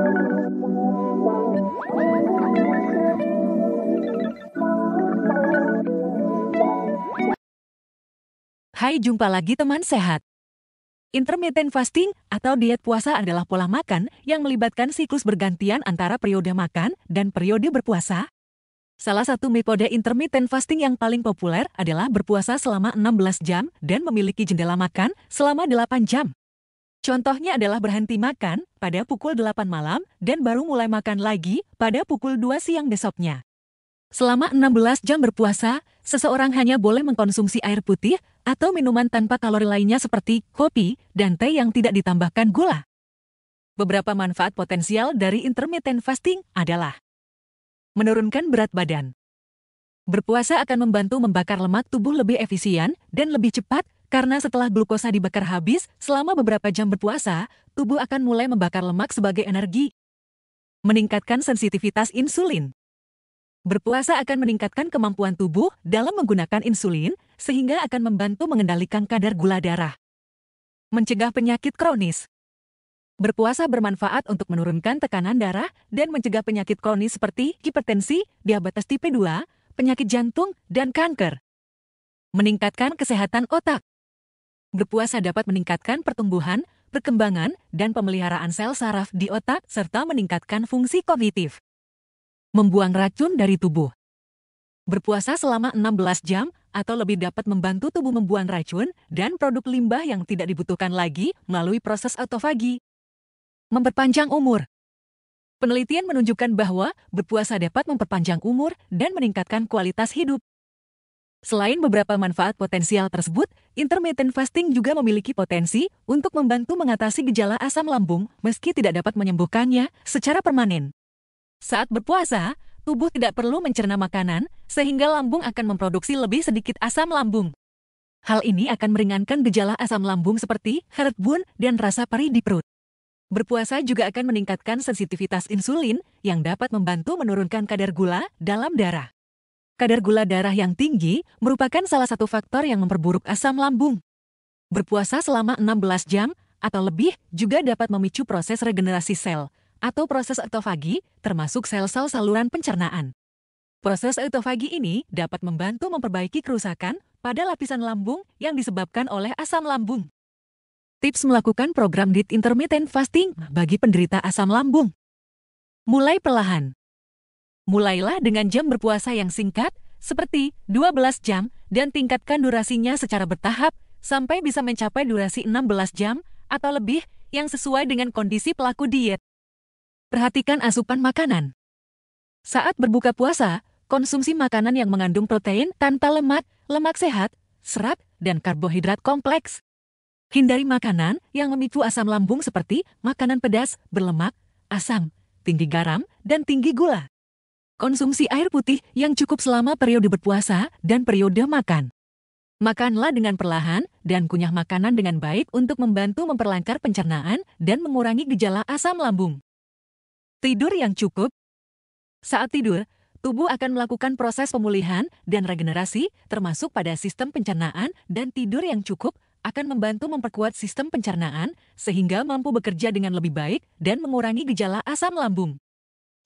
Hai, jumpa lagi teman sehat. Intermittent fasting atau diet puasa adalah pola makan yang melibatkan siklus bergantian antara periode makan dan periode berpuasa. Salah satu metode intermittent fasting yang paling populer adalah berpuasa selama 16 jam dan memiliki jendela makan selama 8 jam. Contohnya adalah berhenti makan pada pukul 8 malam dan baru mulai makan lagi pada pukul 2 siang besoknya. Selama 16 jam berpuasa, seseorang hanya boleh mengkonsumsi air putih atau minuman tanpa kalori lainnya seperti kopi dan teh yang tidak ditambahkan gula. Beberapa manfaat potensial dari intermittent fasting adalah menurunkan berat badan. Berpuasa akan membantu membakar lemak tubuh lebih efisien dan lebih cepat karena setelah glukosa dibakar habis selama beberapa jam berpuasa, tubuh akan mulai membakar lemak sebagai energi. Meningkatkan sensitivitas insulin. Berpuasa akan meningkatkan kemampuan tubuh dalam menggunakan insulin, sehingga akan membantu mengendalikan kadar gula darah. Mencegah penyakit kronis. Berpuasa bermanfaat untuk menurunkan tekanan darah dan mencegah penyakit kronis seperti hipertensi, diabetes tipe 2, penyakit jantung, dan kanker. Meningkatkan kesehatan otak. Berpuasa dapat meningkatkan pertumbuhan, perkembangan, dan pemeliharaan sel saraf di otak serta meningkatkan fungsi kognitif. Membuang racun dari tubuh. Berpuasa selama 16 jam atau lebih dapat membantu tubuh membuang racun dan produk limbah yang tidak dibutuhkan lagi melalui proses autofagi. Memperpanjang umur. Penelitian menunjukkan bahwa berpuasa dapat memperpanjang umur dan meningkatkan kualitas hidup. Selain beberapa manfaat potensial tersebut, intermittent fasting juga memiliki potensi untuk membantu mengatasi gejala asam lambung meski tidak dapat menyembuhkannya secara permanen. Saat berpuasa, tubuh tidak perlu mencerna makanan, sehingga lambung akan memproduksi lebih sedikit asam lambung. Hal ini akan meringankan gejala asam lambung seperti heartburn dan rasa perih di perut. Berpuasa juga akan meningkatkan sensitivitas insulin yang dapat membantu menurunkan kadar gula dalam darah. Kadar gula darah yang tinggi merupakan salah satu faktor yang memperburuk asam lambung. Berpuasa selama 16 jam atau lebih juga dapat memicu proses regenerasi sel, atau proses autofagi, termasuk sel-sel saluran pencernaan. Proses autofagi ini dapat membantu memperbaiki kerusakan pada lapisan lambung yang disebabkan oleh asam lambung. Tips melakukan program diet intermittent fasting bagi penderita asam lambung. Mulai perlahan. Mulailah dengan jam berpuasa yang singkat, seperti 12 jam, dan tingkatkan durasinya secara bertahap sampai bisa mencapai durasi 16 jam atau lebih yang sesuai dengan kondisi pelaku diet. Perhatikan asupan makanan. Saat berbuka puasa, konsumsi makanan yang mengandung protein tanpa lemak, lemak sehat, serat, dan karbohidrat kompleks. Hindari makanan yang memicu asam lambung seperti makanan pedas, berlemak, asam, tinggi garam, dan tinggi gula. Konsumsi air putih yang cukup selama periode berpuasa dan periode makan. Makanlah dengan perlahan dan kunyah makanan dengan baik untuk membantu memperlancar pencernaan dan mengurangi gejala asam lambung. Tidur yang cukup. Saat tidur, tubuh akan melakukan proses pemulihan dan regenerasi termasuk pada sistem pencernaan, dan tidur yang cukup akan membantu memperkuat sistem pencernaan sehingga mampu bekerja dengan lebih baik dan mengurangi gejala asam lambung.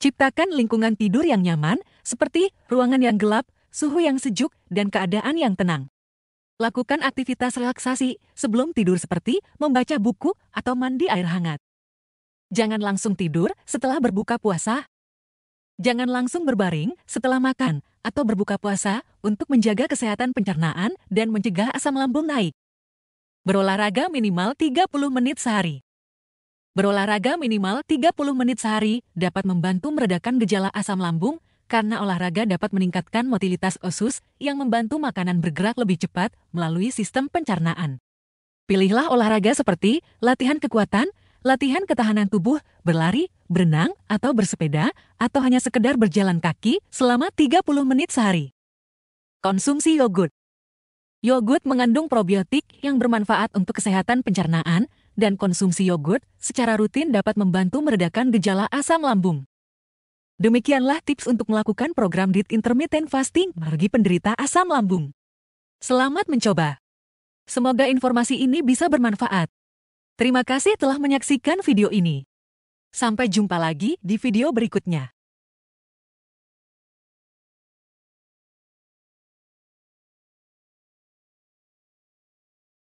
Ciptakan lingkungan tidur yang nyaman seperti ruangan yang gelap, suhu yang sejuk, dan keadaan yang tenang. Lakukan aktivitas relaksasi sebelum tidur seperti membaca buku atau mandi air hangat. Jangan langsung tidur setelah berbuka puasa. Jangan langsung berbaring setelah makan atau berbuka puasa untuk menjaga kesehatan pencernaan dan mencegah asam lambung naik. Berolahraga minimal 30 menit sehari. Berolahraga minimal 30 menit sehari dapat membantu meredakan gejala asam lambung karena olahraga dapat meningkatkan motilitas usus yang membantu makanan bergerak lebih cepat melalui sistem pencernaan. Pilihlah olahraga seperti latihan kekuatan, latihan ketahanan tubuh, berlari, berenang, atau bersepeda, atau hanya sekedar berjalan kaki selama 30 menit sehari. Konsumsi yogurt. Yogurt mengandung probiotik yang bermanfaat untuk kesehatan pencernaan, dan konsumsi yogurt secara rutin dapat membantu meredakan gejala asam lambung. Demikianlah tips untuk melakukan program diet intermittent fasting bagi penderita asam lambung. Selamat mencoba. Semoga informasi ini bisa bermanfaat. Terima kasih telah menyaksikan video ini. Sampai jumpa lagi di video berikutnya.